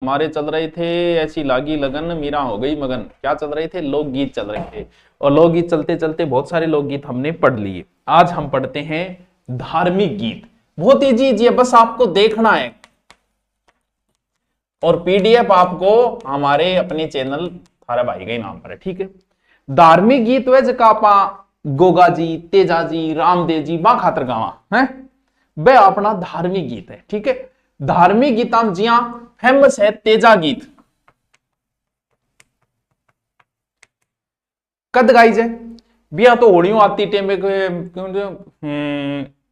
हमारे चल रहे थे ऐसी लागी लगन मीरा हो गई मगन। क्या चल रहे थे? लोकगीत चल रहे थे। और लोकगीत चलते चलते बहुत सारे लोकगीत हमने पढ़ लिए। आज हम पढ़ते हैं धार्मिक गीत। बहुत इजी है, बस आपको देखना है और पीडीएफ आपको हमारे अपने चैनल थारा भाई के नाम पर है, ठीक है। धार्मिक गीत वे जका गोगा जी, तेजा जी, रामदेव जी बा खातर गावा है, वे अपना धार्मिक गीत है, ठीक है। धार्मिक गीत जिया फेमस है तेजा गीत। कद गाई जाए बिया तो होड़ियों आती टेमे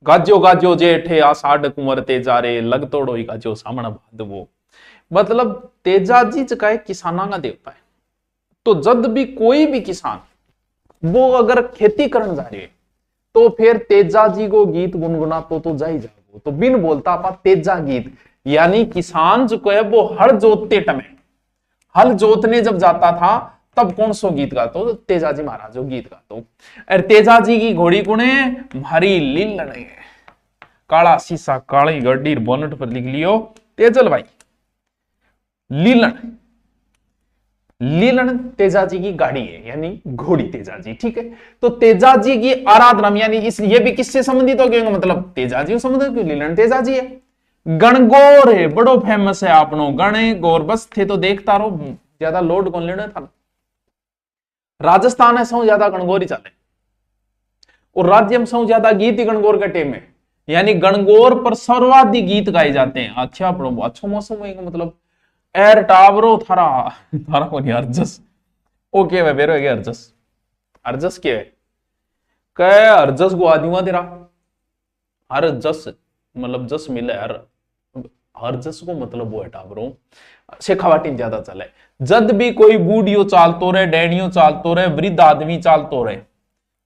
गाजो गाजो जेठे आषाढ़ कुंवर तेजा रे लग तोड़ो ही गाजो सामण भादवो। मतलब तेजा जी चका किसाना का देवता है। तो जब भी कोई भी किसान वो अगर खेती करने जा रहे तो फिर तेजा जी को गीत गुनगुना तो जा ही जाओ। तो बिन बोलता अपा तेजा गीत, यानी किसान जो है वो हल जोतते टमे, हल जोतने जब जाता था तब कौन सो गीत गाता तो तेजा जी महाराज जो गीत गाता। अरे तेजा जी की घोड़ी कुने भारी लीलन है, काला शीशा काली गड्डी बोनट पर लिख लियो तेजल भाई लीलन। लीलन तेजा जी की गाड़ी है, यानी घोड़ी तेजा जी, ठीक है। तो तेजा जी की आराधना यानी ये भी किससे संबंधित हो गया, मतलब तेजा जी संबंधित क्यों, लीलन तेजा जी है। गणगौर है, बड़ो फेमस है आपनो गणगौर। बस थे तो देखता रहो, ज्यादा लोड कौन लेना था। राजस्थान है सौ ज्यादा गणगौर ही चले और राज्य में सौ ज्यादा गीत ही गणगौर के टेम है, यानी गणगौर पर सर्वाधिक गीत गाए जाते हैं। अच्छा पढ़ो, अच्छा मौसम है, मतलब एर टावरो थारा थारा कौन अर्जस ओके वे बेरो है अर्जस। अर्जस के कह अर्जस को आदिमा तेरा हर जस मतलब जस मिले हर जस को मतलब वो है टावरो शेखावाटी ज्यादा चले। जद भी कोई बूढ़ियो चालतो रहे, डैनियो चालतो रहे, वृद्ध आदमी चालतो रहे,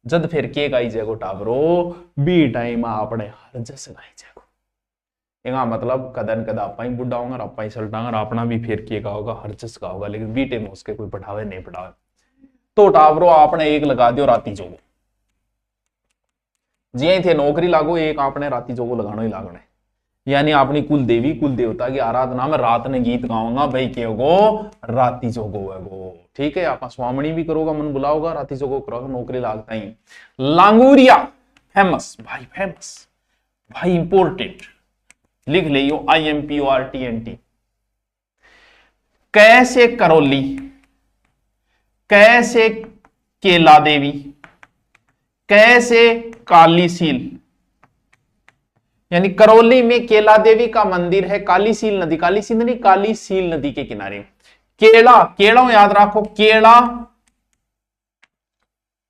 जद फिर के गाई जाएगो टावरो बी टाइम अपने हर जस गाई जाएगो। यहाँ मतलब कदन कदा आपा ही बुढ़ा होगा, आपा ही सल्टांगा, अपना भी फिर किएगा होगा, हर चीज का होगा, लेकिन बीटे में उसके कोई पढ़ावे नहीं पढ़ावे। तो टावरो आपने एक लगा दियो राती जोगो, जी थे नौकरी लागो एक आपने राती जोगो लगाना ही लागना है। यानी अपनी कुल देवी कुल देवता की आराधना में रात ने गीत गाऊंगा भाई के गो राती जोगो है गो, ठीक है। आप स्वामणी भी करोगा, मन बुलाओगा, राती जोगो करोगा, नौकरी लागता ही। लांगूरिया फेमस भाई, फेमस भाई इंपोर्टेंट लिख लियो IMPORTNT। कैसे करौली, कैसे केला देवी, कैसे कालीसील, यानी करौली में केला देवी का मंदिर है, कालीसील नदी, कालीसील नदी कालीसील नदी के किनारे। केला, केला याद रखो, केला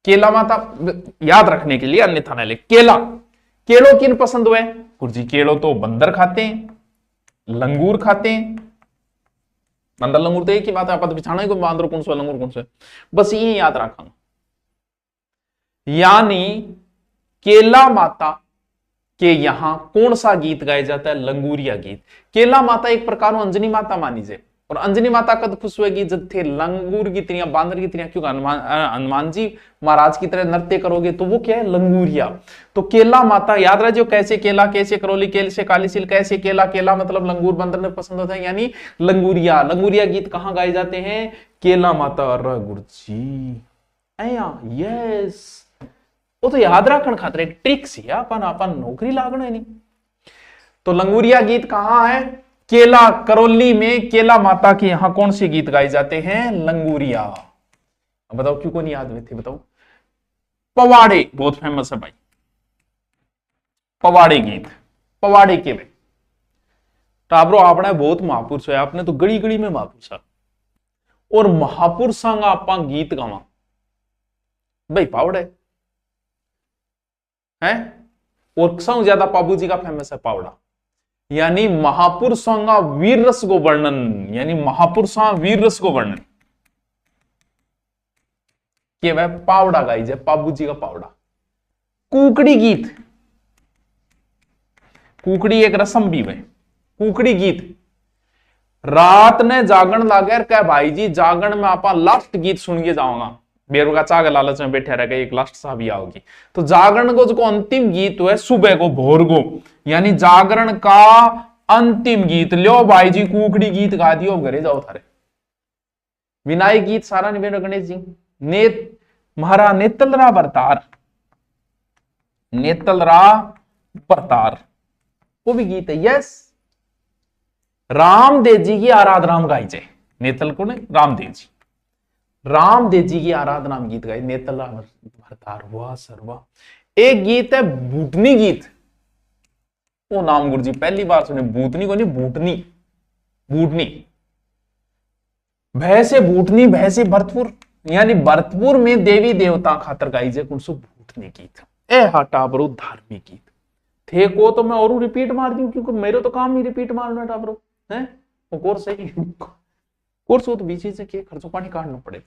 केला माता याद रखने के लिए अन्यथा न ले। केला केलो किन पसंद हुए गुरुजी? केलो तो बंदर खाते हैं, लंगूर खाते हैं। बंदर लंगूर तो एक ही बात है, आप तो बिछाना ही कोई बांदर कौन सा लंगूर कौन सा, बस ये याद रखा। यानी केला माता के यहां कौन सा गीत गाया जाता है? लंगूरिया गीत। केला माता एक प्रकार अंजनी माता मानी जाए, और अंजनी माता कद खुश हुएगी जब थे लंगूर की तरह बांदर की तरह, क्यों हनुमान जी महाराज की तरह नृत्य करोगे तो वो क्या है? लंगूरिया। तो केला माता याद रहे, जो कैसे केला, कैसे करौली, कैसे कालीसील, कैसे केला, केला मतलब लंगूर बंदर ने पसंद होता है, यानी लंगूरिया। लंगूरिया गीत कहां गाए जाते हैं? केला माता। गुरुजी यस, वो तो याद रखने खातिर एक ट्रिक्स है, अपन नौकरी लागना है नहीं। तो लंगूरिया गीत कहां है? केला करौली में केला माता के यहां कौन से गीत गाए जाते हैं? लंगूरिया। अब बताओ क्यों को नहीं याद में थे? बताओ। पवाड़े बहुत फेमस है भाई, पवाड़े गीत। पवाड़े के में टाबरो आपने बहुत महापुरुष है, आपने तो गड़ी गड़ी में महापुरुष, और महापुरुषा का आपा गीत गावा भाई पावड़े है। और सबसे ज्यादा बाबू जी का फेमस है पावड़ा, यानी महापुरुषों का वीर रस को वर्णन, यानी महापुरुषों वीर रस को वर्णन कि वह पावड़ा गाई जाए, बाबू जी का पावड़ा। कुकड़ी गीत, कुकड़ी एक रसम भी है। कुकड़ी गीत रात ने जागरण लागे क्या भाई जी, जागरण में आपा लास्ट गीत सुन के जाऊंगा, बेरू का चाग लालच में बैठे रह गए, एक लास्ट सा भी आओगी। तो जागरण को जो अंतिम गीत है सुबह को भोर को, यानी जागरण का अंतिम गीत लो भाई जी, कुकड़ी गीत गा दियो, घरे जाओ थारे। विनायक गीत सारा निवेदन गणेश जी। महारा नेतलरा बरतार, नेतलरा बरतार, वो भी गीत है। यस, रामदेव जी की आराधना में गाई जाए। नेतल को नहीं, रामदेव जी, रामदेव जी की आराधना में गीत गाई, नेतलरा बरतार। वाह सर वाह। एक गीत है भूतनी गीत, वो नाम गुरुजी पहली बार सुने, भूतनी को नहीं, भूतनी, भूतनी, भैसे भूतनी, भैसे भरतपुर, यानी भरतपुर में देवी देवता खातर गाई जाए कुछ भूतनी गीत। ए हटा बरो धार्मिक गीत थे को तो मैं और रिपीट मार दूं, क्योंकि मेरे तो काम ही रिपीट मारना टाबरो है। वो कोर्स है, कोर्स हो तो बीच से के खर्चो पानी काटना पड़े।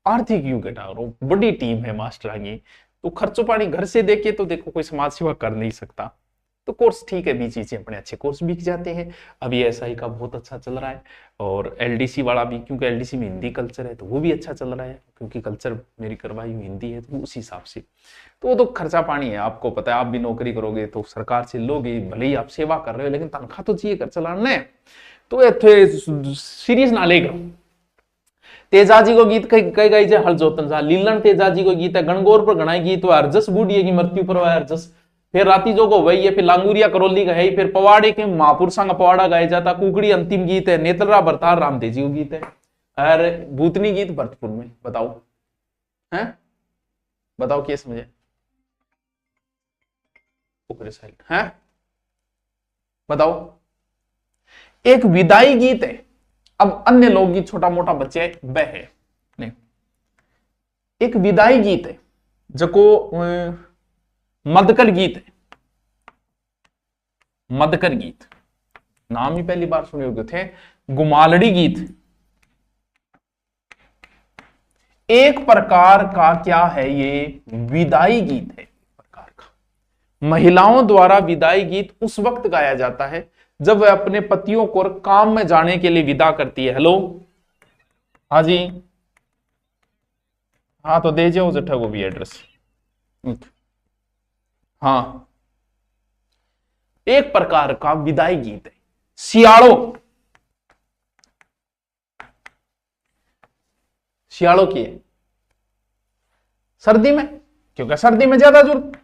आर्थिक युग है टाबरो, बड़ी टीम है मास्टर की, तो खर्चो पानी घर से देखे तो देखो कोई समाज सेवा कर नहीं सकता, तो कोर्स ठीक है, बीच से अपने अच्छे कोर्स बिक जाते हैं। अभी एसआई का बहुत अच्छा चल रहा है, और एलडीसी वाला भी, क्योंकि एलडीसी में हिंदी कल्चर है तो वो भी अच्छा चल रहा है, क्योंकि कल्चर मेरी करवाई हुई हिंदी है, तो उस हिसाब से तो वो तो खर्चा पानी है। आपको पता है, आप भी नौकरी करोगे तो सरकार से लोगे, भले ही आप सेवा कर रहे हो, लेकिन तनख्वाह तो चाहिए घर चलाने। तो सीरियस ना लेगा। तेजाजी को गीत कई गाई जाए हल जोतन सा, लीलन तेजाजी को गीत है, गणगौर पर गणाई गीत, अर्जस बूढ़ी की मृत्यु पर अर्जस, फिर राती जो को वही है, फिर लांगुरिया करोली का है, फिर पवाड़े के महापुरुषा का पवाड़ा गाया जाता, कुकड़ी अंतिम गीत है, नेतलरा बरतार रामदेव जी को गीत है, और भूतनी गीत भरतपुर में। बताओ हैं, बताओ क्या समझे है, बताओ। एक विदाई गीत है, अब अन्य लोकगीत छोटा मोटा बच्चे वह है नहीं, एक विदाई गीत है जको मदकर गीत है, मदकर गीत नाम ही पहली बार सुने होगे थे। गुमालड़ी गीत एक प्रकार का क्या है, ये विदाई गीत है, एक प्रकार का महिलाओं द्वारा विदाई गीत उस वक्त गाया जाता है जब वह अपने पतियों को काम में जाने के लिए विदा करती है। हेलो, हाँ जी, हाँ तो दे जाओ जट्ठा को भी एड्रेस। हाँ, एक प्रकार का विदाई गीत है। सियाड़ो, सियाड़ो की है सर्दी में, क्योंकि सर्दी में ज्यादा जरूरत,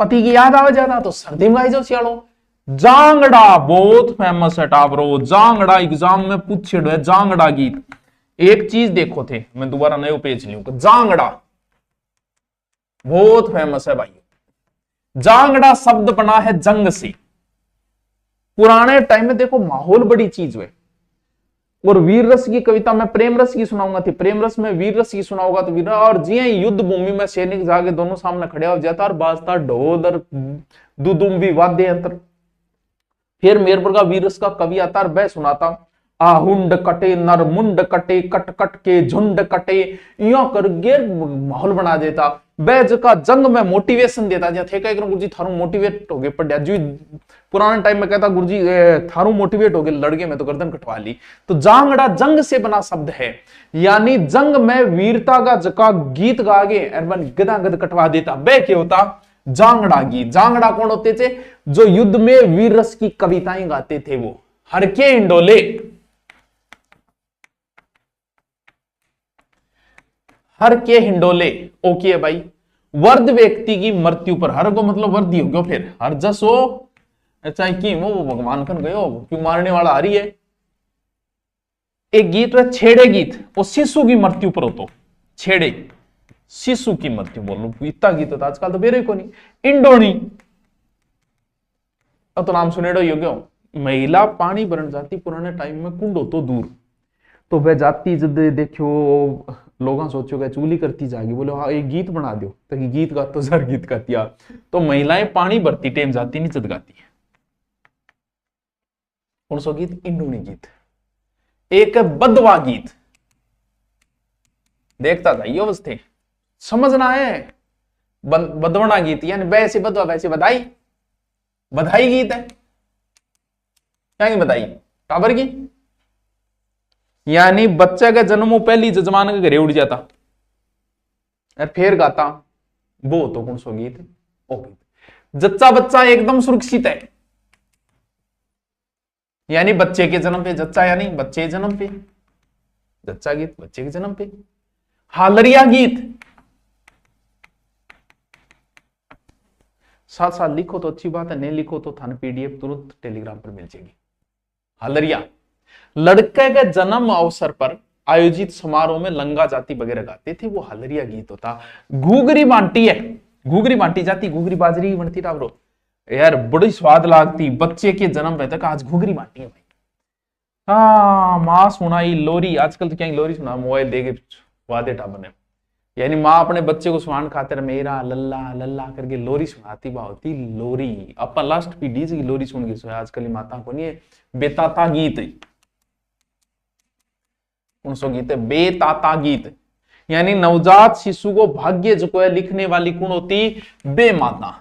पति की याद आवे ज्यादा, तो सर्दी में गाई जाओ सियाड़ो। जांगड़ा बहुत फेमस है टाबरो, जांगड़ा एग्जाम में पूछे है, जांगड़ा गीत। एक चीज देखो थे, मैं दोबारा नयो पेज लूंगा, जांगड़ा बहुत फेमस है भाई। जांगड़ा शब्द बना है जंग से। पुराने टाइम में देखो माहौल बड़ी चीज हुए, और वीर रस की कविता में प्रेम रस की सुनाऊंगा थी, प्रेम रस में वीर रस की सुनाऊंगा तो वीर, और जी युद्ध भूमि में सैनिक जाके दोनों सामने खड़े हो जाता और बाजता ढोल और दुदुम्बी वाद्य यंत्र। फिर मेरपुर का वीर रस का कवि आता और वह सुनाता, आहुंड कटे नर मुंड कटे, कट कट के झुंड कटे, यो करके माहौल बना देता। बैज का जंग में मोटिवेशन देता, जहाँ थे कह गुरुजी थारू मोटिवेट हो गए पढ़िया जी, पुराने टाइम में कहता गुरुजी थारू मोटिवेट हो गए लड़के में तो गर्दन कटवा ली। तो जांगड़ा जंग से बना शब्द है, यानी जंग में वीरता का जका गीत गा के गदा गद कटवा देता, वे क्या होता जांगड़ा गीत। जांगड़ा कौन होते थे, जो युद्ध में वीर रस की कविताएं गाते थे, वो हरके इंडोले, हर के हिंडोले। ओके है भाई। वर्द व्यक्ति की मृत्यु पर, हर को मतलब वर्दी हो गयो, फिर हर जस हो चाहे की वो भगवान कन गयो, क्यों मारने वाला आ रही है। एक गीत है छेड़े गीत, वो शिशु की मृत्यु पर हो, तो छेड़े शिशु की मृत्यु बोलो, इतना गीत होता आजकल तो बेरे को नहीं। इंडोनी, अब तो नाम सुनेड़ो ही हो गयो। महिला पानी भरन जाती पुराने टाइम में, कुंड हो तो दूर, तो वह जाती जब देखो लोग सोचो चूली करती जाएगी, बोले हाँ एक गीत बना दो, तो गीत गा तो सर गीत गाती आ। तो महिलाएं पानी भरती टाइम जाती नहीं चद गाती है। कौन सा गीत, इंडोनी गीत। एक बदवा गीत, देखता था ये अवस्थे समझना है। बदवना गीत यानी वैसे बदवा वैसे बधाई, बधाई गीत है, क्या की बधाई टाबर की, यानी बच्चे के जन्मों पहली जजमान के घरे उड़ जाता और फिर गाता, वो तो कौन सा गीत है, ओ गीत। जच्चा बच्चा एकदम सुरक्षित है, यानी बच्चे के जन्म पे, जच्चा यानी बच्चे के जन्म पे, जच्चा गीत बच्चे के जन्म पे। हालरिया गीत, साथ साथ लिखो तो अच्छी बात है, नहीं लिखो तो थाने पीडीएफ तुरंत टेलीग्राम पर मिल जाएगी। हालरिया, लड़के के जन्म अवसर पर आयोजित समारोह में लंगा जाति वगैरह गाते थे, वो हालरिया गीत होता। घूगरी बांटी है, घूगरी बांटी जाती, घूगरी बाजरी बनती टाबरो यार, बड़ी स्वाद लागती बच्चे के जन्म पे तक। आज घूगरी बांटी है भाई। हाँ, माँ सुनाई लोरी, आजकल तो क्या लोरी सुना, मोबाइल दे के वादे टाबने, यानी माँ अपने बच्चे को सुहान खातिर मेरा लल्ला लल्ला करके लोरी सुनाती, बा होती लोरी। अपन लास्ट पीढ़ी से लोरी सुन के सोया, आजकल माता को नहीं है। बेताता गीत, कौन सो गीत है? बेताता गीत, यानी नवजात शिशु को भाग्य जो है लिखने वाली कौन होती? बे माता।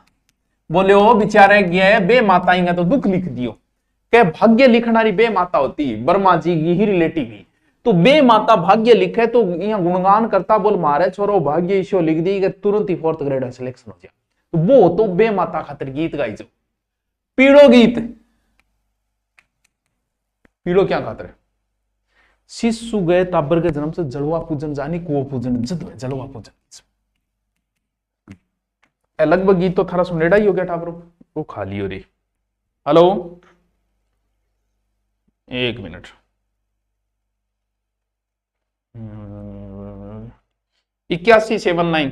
बोले ओ बेचारे गया है बे माता ही तो दुख लिख दियो, क्या भाग्य लिखनारी बे माता होती, वर्मा जी की ही रिलेटिव ही। तो बे माता भाग्य लिखे तो यहाँ गुणगान करता, बोल मारे छोरो भाग्य ईशो लिख दी कि तुरंत ही 4th ग्रेड सिलेक्शन हो जाए। तो वो तो बे माता खातिर गीत गाई जो। पीड़ो गीत, पीड़ो क्या खातिर है? शिशु गए ताबर के जन्म से जलवा पूजन जानी, कुओ पूजन जद जलवा पूजन। लगभग गीत तो थारा सुनेड़ा ही हो गया ठाकुर, वो खाली हो रही। Hello, 1 minute. 8179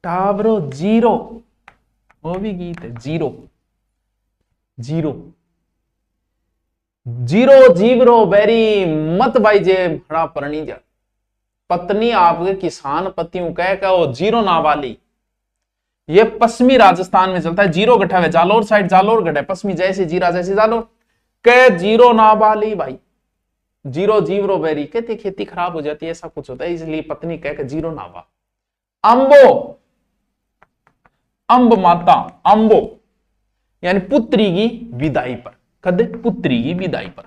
टावरो जीरो, वो भी गीत है। जीरो जीरो जीरो जीवरो बेरी मत भाई जे हड़ा परणी जा। पत्नी आपके किसान पतियों कह वो जीरो नाबाली, ये पश्चिमी राजस्थान में चलता है। जीरो गठा है जालोर साइड, जालोर गठा है पश्चिमी, जैसे जीरा जैसे जालोर। कह जीरो नाबाली भाई, जीरो जीवरो बेरी, कहते खेती खराब हो जाती है, ऐसा कुछ होता है, इसलिए पत्नी कह के जीरो नाबा। अंबो, अंब माता, अंबो यानी पुत्री की विदाई पर, कद पुत्री की विदाई पर।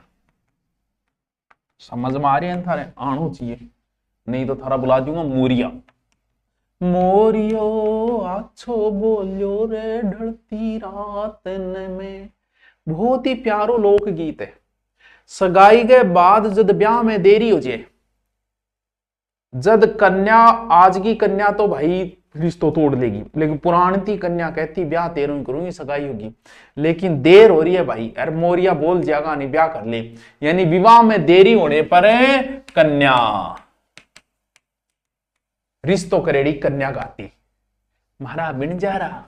समझ में आ रहे हैं थारे? आनो चाहिए, नहीं तो थारा बुला दूंगा मोरिया। मोरियो आछो बोलियो रे ढलती रात में, बहुत ही प्यारो लोकगीत है। सगाई के बाद जद ब्याह में देरी हो जाए, जद कन्या, आज की कन्या तो भाई रिश्तो तोड़ देगी, लेकिन पुरानी कन्या कहती ब्याह तेरो ही करूंगी, सगाई होगी, लेकिन देर हो रही है भाई, अरे मोरिया बोल जाएगा नहीं ब्याह कर ले। यानी विवाह में देरी होने पर कन्या, रिश्तो करेड़ी कन्या गाती, मारा बिन जा रहा,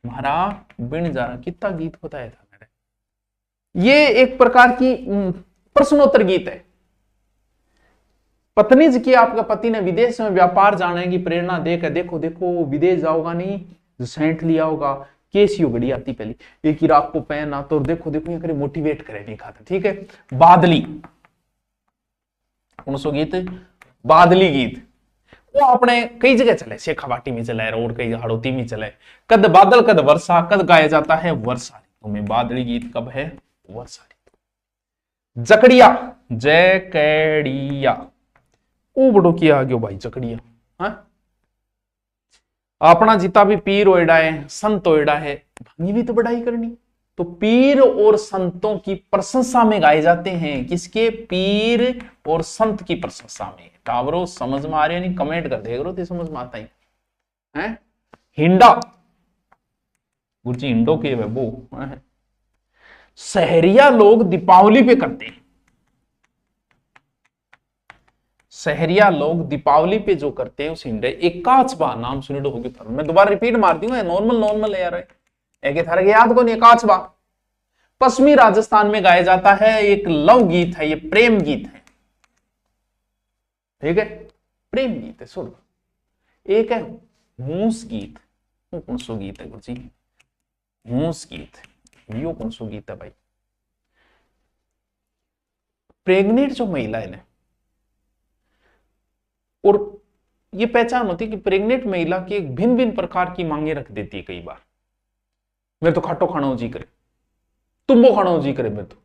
मारा बिन जा रहा। कितना गीत होता है था मेरे। ये एक प्रकार की प्रश्नोत्तर गीत है। पत्नी जी की आपका पति ने विदेश में व्यापार जाने की प्रेरणा देकर, देखो देखो विदेश जाओगा नहीं, जो सेंट लिया होगा, केसियो घड़ी आती पहली, एक ही रात को पहना, तो देखो देखो ये करे, मोटिवेट करे नहीं खाता। ठीक है, बादली, कौन सो गीत? बादली गीत, वो अपने कई जगह चले, शेखावाटी में चले और कई हाड़ोती में चले। कद बादल कद वर्षा, कद गाया जाता है वर्षा ऋतु में। बादली गीत कब है? वर्षा ऋतु। जकड़िया, जैकड़िया, ओ बड़ो किया आगे भाई जकड़िया। हाँ? अपना जितना भी पीर ओएडा है, संत ओएडा है, भांगी भी तो बढ़ाई करनी। तो पीर और संतों की प्रशंसा में गाए जाते हैं। किसके? पीर और संत की प्रशंसा में। टावरो समझ में आ रही है? नहीं कमेंट कर देख रो तो समझ में आता ही है। हिंडा, गुरुजी हिंडो के वो सहरिया लोग दीपावली पे करते हैं। सहरिया लोग दीपावली पे जो करते हैं उस हिंडे, एकाचबा नाम सुने होगी। मैं दोबारा रिपीट मार दूंगा, नॉर्मल नॉर्मल है यार, एक थारे याद को नहीं। एकाचबा पश्चिमी राजस्थान में गाया जाता है, एक लव गीत है, ये प्रेम गीत है। ठीक है, प्रेम गीत है। सुन, एक है मूस गीत, वो कौन सो गीत है गुरुजी? मूस गीत, यो कौन सो गीत है भाई? प्रेग्नेंट जो महिला है ना, और ये पहचान होती है कि प्रेग्नेंट महिला की एक भिन्न भिन्न प्रकार की मांगे रख देती है। कई बार मेरे तो खाटो खाना जी करे, तुम्बो खाना जी करे, मेरे तो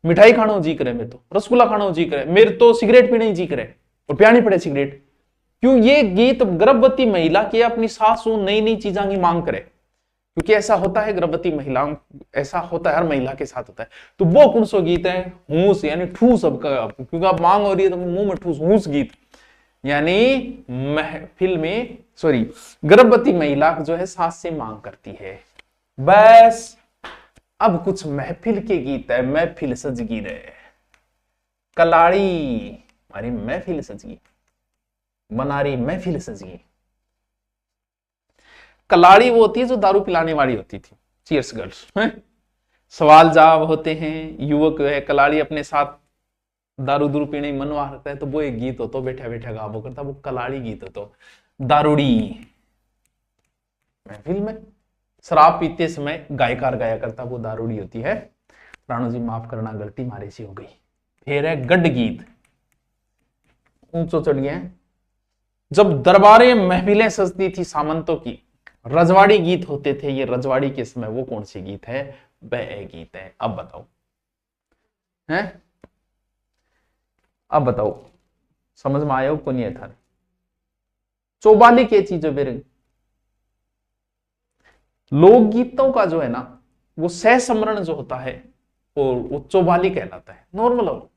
मिठाई खाना जी करे, मेरे तो रसगुल्ला खाना जी करे, मेरे तो सिगरेट पीने जी करे और प्यानी पड़े सिगरेट। क्यों? ये गीत गर्भवती महिला की अपनी सासू नई नई चीजों की मांग करे। क्योंकि ऐसा होता है गर्भवती महिलाओं, ऐसा होता है हर महिला के साथ होता है। तो वो कौन सा गीत है? हूस, यानी ठूस। अब क्योंकि आप मांग हो रही है तो मुंह में ठूस, हूस गीत, यानी महफिल में, सॉरी, गर्भवती महिला जो है सांस से मांग करती है। बस अब कुछ महफिल के गीत है, महफिल सजगी रे, कलाड़ी हमारी महफिल सजगी, बनारी महफिल सजगी। कलाड़ी वो होती है जो दारू पिलाने वाली होती थी, चीयर्स गर्ल्स। सवाल जवाब होते हैं, युवक है कलाड़ी अपने साथ दारू दूरू पीने मनवा रखता है, तो वो एक गीत हो तो बैठा बैठा गावो करता, वो कलाड़ी गीत हो तो दारूड़ी। महफिल में शराब पीते समय गायकार गाया करता, वो दारूड़ी होती है। राणू जी माफ करना, गलती मारे से हो गई। फिर है गढ़ गीत, ऊंचो चढ़ गया। जब दरबारे महफिलें सजती थी सामंतों की, रजवाड़ी गीत होते थे, ये रजवाड़ी के समय वो कौन सी गीत है? वह गीत है। अब बताओ, हैं? अब बताओ समझ में आया को नहीं था? चौबाली के चीजों बेरंग लोकगीतों का जो है ना, वो सह समरण जो होता है और वो चौबाली कहलाता है। नॉर्मल हो।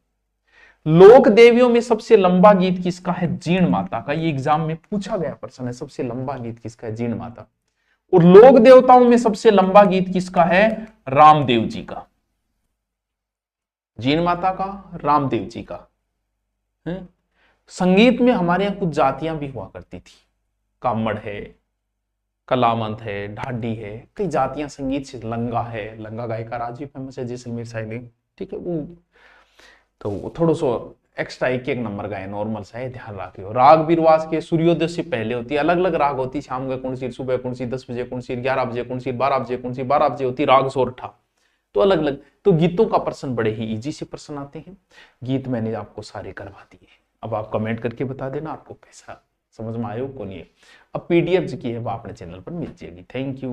लोक देवियों में सबसे लंबा गीत किसका है? जीण माता का। ये एग्जाम में पूछा गया प्रश्न है, सबसे लंबा गीत किसका है? जीण माता। और लोक देवताओं में सबसे लंबा गीत किसका है? रामदेव जी का। जीण माता का, रामदेव जी का। संगीत में हमारे यहां कुछ जातियां भी हुआ करती थी, कामड़ है, कलामंत है, ढाडी है, कई जातियां संगीत से। लंगा है, लंगा गायकार आज भी फेमस है, जैसलमेर साइड में, ठीक है। वो तो थोड़ा सा एक्स्ट्रा एक एक नंबर का है, नॉर्मल सा है, ध्यान रखियो। राग बिरवास के सूर्योदय से पहले होती है, अलग अलग राग होती है। शाम का कौन सी, सुबह कौन सी, 10 बजे कौन सी, 11 बजे कौन सी, 12 बजे कौन सी, 12 बजे होती राग सोरठा। तो अलग अलग। तो गीतों का प्रश्न बड़े ही इजी से प्रश्न आते हैं। गीत मैंने आपको सारे करवा दिए। अब आप कमेंट करके बता देना आपको कैसा समझ में आया को नहीं है। अब पीडीएफ की है वो अपने चैनल पर मिल जाएगी। Thank you.